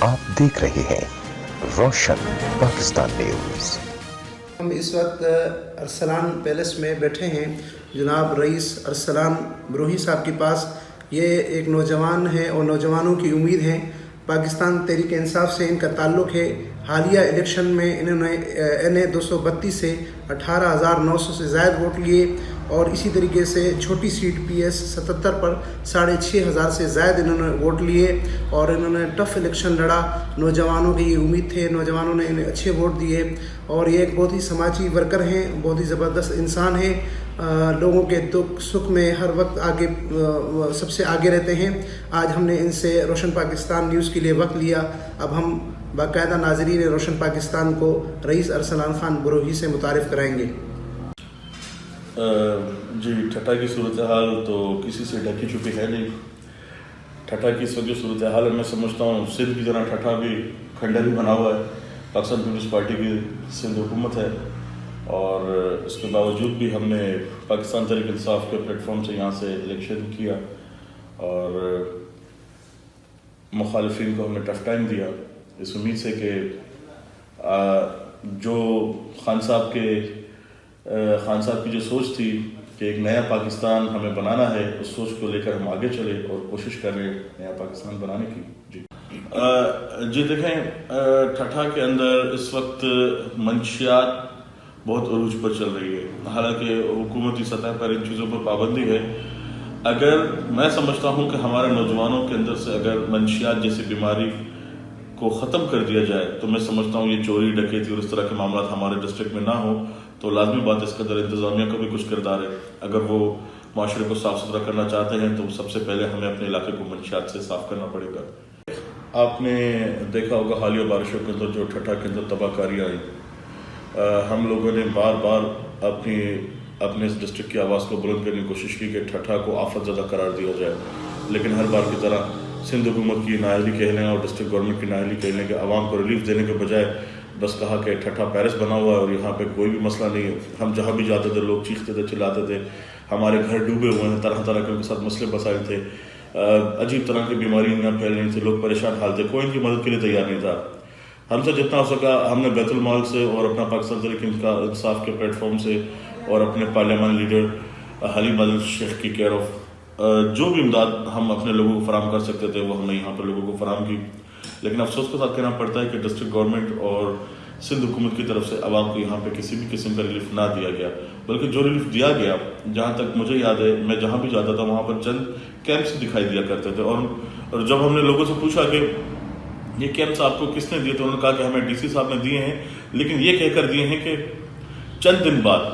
आप देख रहे हैं रोशन पाकिस्तान न्यूज। हम इस वक्त अरसलान पैलेस में बैठे हैं जनाब रईस अरसलान बरोही साहब के पास। ये एक नौजवान है और नौजवानों की उम्मीद है। पाकिस्तान तहरीक इंसाफ से इनका ताल्लुक़ है। हालिया इलेक्शन में इन्हें 232 से 18,900 से ज़ायद वोट लिए और इसी तरीके से छोटी सीट PS 77 पर 6,500 से ज़ायद इन्होंने वोट लिए और इन्होंने टफ़ इलेक्शन लड़ा। नौजवानों की ये उम्मीद थे, नौजवानों ने इन्हें अच्छे वोट दिए और ये एक बहुत ही समाजी वर्कर हैं, बहुत ही ज़बरदस्त इंसान हैं। लोगों के दुख सुख में हर वक्त आगे सबसे आगे रहते हैं। आज हमने इनसे रोशन पाकिस्तान न्यूज़ के लिए वक्त लिया। अब हम बाकायदा नाज़रीन रोशन पाकिस्तान को रईस अरसलान ख़ान बरोही से मुतारिफ़ कराएंगे। जी, ठट्ठा की सूरत हाल तो किसी से ढकी छुपी है नहीं। ठट्ठा की इस वक्त जो सूरत हाल है, मैं समझता हूँ सिंध की तरह ठट्ठा भी खंडर ही बना हुआ है। पाकिस्तान पीपल्स पार्टी की सिंध हुकूमत है और इसके बावजूद भी हमने पाकिस्तान तहरीक इंसाफ के प्लेटफॉर्म से यहाँ से इलेक्शन किया और मुखालिफिन को हमने टफ टाइम दिया इस उम्मीद से कि जो खान साहब की जो सोच थी कि एक नया पाकिस्तान हमें बनाना है, उस सोच को लेकर हम आगे चले और कोशिश कर रहे हैं नया पाकिस्तान बनाने की। जी देखें, ठट्ठा के अंदर इस वक्त मंशियात बहुत अरूज पर चल रही है। हालांकि हुकूमती सतह पर इन चीज़ों पर पाबंदी है। अगर मैं समझता हूँ कि हमारे नौजवानों के अंदर से अगर मंशियात जैसी बीमारी को ख़त्म कर दिया जाए तो मैं समझता हूँ ये चोरी डकैती और इस तरह के मामला हमारे डिस्ट्रिक्ट में ना हो। तो लाजमी बात इसके अंदर इंतज़ामिया का भी कुछ किरदार है। अगर वो माशरे को साफ़ सुथरा करना चाहते हैं तो सबसे पहले हमें अपने इलाके को मंशियात से साफ़ करना पड़ेगा। आपने देखा होगा हालिया बारिशों के अंदर जो ठट्ठा के अंदर तबाहकारी आई, हम लोगों ने बार बार अपने इस डिस्ट्रिक्ट की आवाज़ को बुलंद करने की कोशिश की कि ठट्ठा को आफत ज़दा करार दिया जाए, लेकिन हर बार की तरह सिंध हुकूमत की नाअहली कह लें और डिस्ट्रिक्ट गवर्नमेंट की नाअहली कह लें कि आवाम को रिलीफ देने के बजाय बस कहा कि ठट्ठा पेरिस बना हुआ है और यहाँ पे कोई भी मसला नहीं है। हम जहाँ भी जाते थे लोग चीखते थे, चिल्लाते थे, हमारे घर डूबे हुए हैं, तरह तरह के उनके साथ मसले मसाइल थे, अजीब तरह की बीमारियाँ यहाँ फैल रही थी, लोग परेशान हाल थे, कोई इनकी मदद के लिए तैयार नहीं था। हमसे जितना हो सका हमने बैतुल माल से और अपना पाकिस्तान तहरीक इंसाफ के प्लेटफॉर्म से और अपने पार्लियामानी लीडर हलीम आदिल शेख की केयर ऑफ जो भी इमदाद हम अपने लोगों को फराम कर सकते थे वो हमने यहाँ पर लोगों को फराम की। लेकिन अफसोस के साथ कहना पड़ता है कि डिस्ट्रिक्ट गवर्नमेंट और सिंध हुकूमत की तरफ से आवाम को यहाँ पे किसी भी किस्म का रिलीफ ना दिया गया, बल्कि जो रिलीफ दिया गया, जहाँ तक मुझे याद है, मैं जहाँ भी जाता था वहाँ पर चंद कैंप्स दिखाई दिया करते थे और जब हमने लोगों से पूछा कि ये कैंप्स आपको किसने दिए, तो उन्होंने कहा कि हमें DC साहब ने दिए हैं, लेकिन ये कहकर दिए हैं कि चंद दिन बाद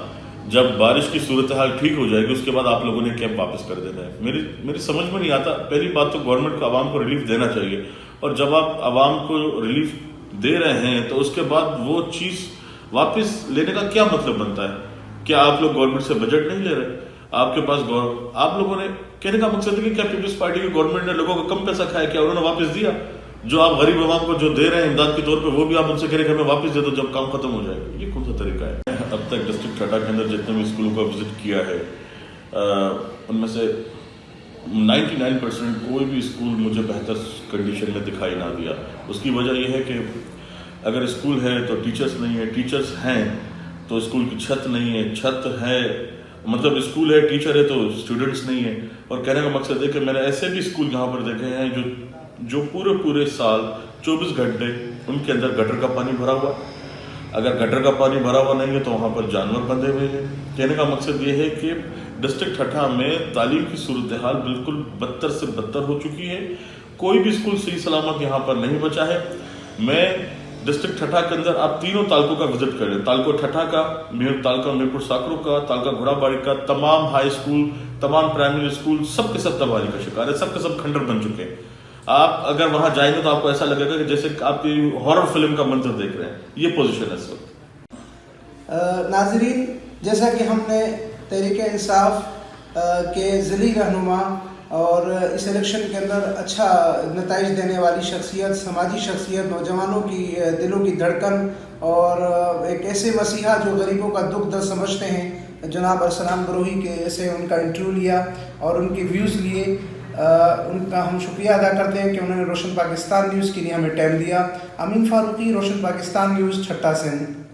जब बारिश की सूरत हाल ठीक हो जाएगी उसके बाद आप लोगों ने कैंप वापस कर देना है। मेरी समझ में नहीं आता। पहली बात तो गवर्नमेंट को आवाम को रिलीफ देना चाहिए और जब आप आवाम को रिलीफ दे रहे हैं तो उसके बाद वो चीज़ वापस लेने का क्या मतलब बनता है? क्या आप लोग गवर्नमेंट से बजट नहीं ले रहे? आपके पास आप लोगों ने कहने का मकसद है कि क्या पीपल्स पार्टी की गवर्नमेंट ने लोगों को कम पैसा खाया? क्या उन्होंने वापस दिया? जो आप गरीब आवाम को जो दे रहे हैं इमदाद के तौर पे, वो भी आप उनसे कह रहे हैं हमें वापस दे दो जब काम खत्म हो जाएगा। ये कौन सा तरीका है? अब तक डिस्ट्रिक्ट ठट्ठा के अंदर जितने भी स्कूलों का विजिट किया है उनमें से 99% कोई भी स्कूल मुझे बेहतर कंडीशन में दिखाई ना दिया। उसकी वजह यह है कि अगर स्कूल है तो टीचर्स नहीं है, टीचर्स हैं तो स्कूल की छत नहीं है, छत है मतलब स्कूल है, टीचर है तो स्टूडेंट्स नहीं है। और कहने का मकसद है कि मैंने ऐसे भी स्कूल यहाँ पर देखे हैं जो पूरे साल 24 घंटे उनके अंदर गटर का पानी भरा हुआ। अगर गटर का पानी भरा हुआ नहीं है तो वहाँ पर जानवर बंधे हुए हैं। कहने का मकसद ये है कि डिस्ट्रिक्ट ठट्ठा में तालीम की सूरत हाल बिल्कुल बदतर से बदतर हो चुकी है। कोई भी स्कूल सही सलामत यहाँ पर नहीं बचा है। मैं डिस्ट्रिक्ट ठट्ठा के अंदर आप तीनों तालकों का विजिट कर लें, तालको ठट्ठा का, तालका मीरपुर साकरों का, तालका घोड़ाबाड़ी का, तमाम हाई स्कूल, तमाम प्राइमरी स्कूल सब के सब तबाही का शिकार है, सब के सब खंडर बन चुके हैं। आप अगर वहां जाएंगे तो आपको ऐसा लगेगा कि जैसे आपकी हॉरर फिल्म का मंजर देख रहे हैं। ये पोजीशन है इस वक्त। नाजरीन, जैसा कि हमने तहरीक इंसाफ के ज़िली रहनुमा और इस इलेक्शन के अंदर अच्छा नताइज देने वाली शख्सियत, समाजी शख्सियत, नौजवानों की दिलों की धड़कन और एक ऐसे मसीहा जो गरीबों का दुख दर्द समझते हैं, जनाब अरसलान बरोही के से उनका इंटरव्यू लिया और उनके व्यूज़ लिए। ان کا ہم شکریہ ادا کرتے ہیں کہ انہوں نے روشن پاکستان نیوز کے لیے ہمیں ٹائم دیا. امین فاروقی، روشن پاکستان نیوز، ٹھٹہ سندھ.